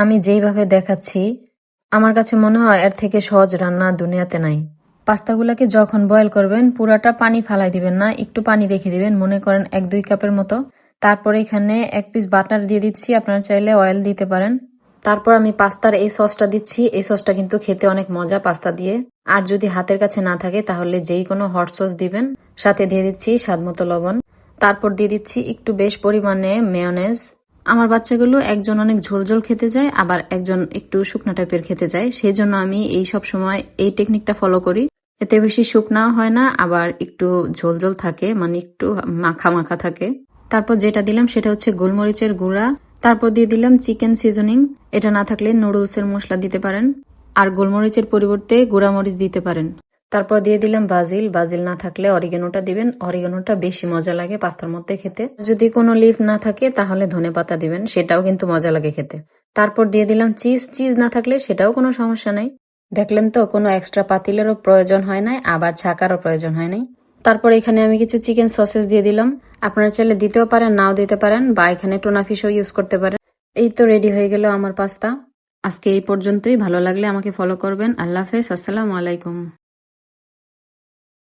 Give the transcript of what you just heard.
আমি যেইভাবে দেখাচ্ছি আমার কাছে মনে হয় এর থেকে সহজ রান্না দুনিয়াতে নাই। পাস্তাগুলোকে যখন বয়েল করবেন পুরাটা পানি ফালাই দিবেন না, একটু পানি রেখে দিবেন, মনে করেন 1-2 কাপের মতো। তারপরে এখানে 1 পিস বাটার দিয়ে দিচ্ছি, আপনারা চাইলে অয়েল দিতে পারেন। তারপর আমি পাস্তার এই সসটা দিচ্ছি। এই সসটা কিন্তু খেতে অনেক মজা পাস্তা দিয়ে। আর যদি হাতের কাছে না থাকে তাহলে যেই কোনো হট সস দিবেন। সাথে দিয়ে দিচ্ছি স্বাদমতো লবণ। তারপর দিয়ে দিচ্ছি একটু বেশ পরিমাণে মেয়োনেজ। আমার বাচ্চাগুলো একজন অনেক ঝোলঝোল খেতে যায়, আবার একজন একটু শুকনা টাইপের খেতে যায়, সেই জন্য আমি এই সব সময় এই টেকনিকটা ফলো করি। এতে বেশি শুকনাও হয় না, আবার একটু ঝোলঝোল থাকে, মানে একটু মাখা মাখা থাকে। তারপর যেটা দিলাম সেটা হচ্ছে গোলমরিচের গুঁড়া। তারপর দিয়ে দিলাম চিকেন সিজনিং। এটা না থাকলে নুডলসের মশলা দিতে পারেন, আর গোলমরিচের পরিবর্তে গুঁড়ামরিচ দিতে পারেন। তারপর দিয়ে দিলাম বাজিল। বাজিল না থাকলে অরিগানোটা দিবেন, অরিগানোটা বেশি মজা লাগে পাস্তার মধ্যে খেতে। যদি কোনো লিফ না থাকে তাহলে ধনেপাতা দিবেন, সেটাও কিন্তু মজা লাগে খেতে। তারপর দিয়ে দিলাম চিজ। চিজ না থাকলে সেটাও কোনো সমস্যা নাই। দেখলেন তো, কোনো এক্সট্রা পাতিলেরও প্রয়োজন হয় নাই, আবার ছাকারও প্রয়োজন হয় নাই। তারপর এখানে আমি কিছু চিকেন সসেস দিয়ে দিলাম। আপনারা চাইলে দিতেও পারেন, নাও দিতে পারেন, বা এখানে টুনা ফিশও ইউজ করতে পারেন। এই তো রেডি হয়ে গেল আমার পাস্তা। আজকে এই পর্যন্তই। ভালো লাগলে আমাকে ফলো করবেন। আল্লাহ হাফেজ, আসসালামু আলাইকুম।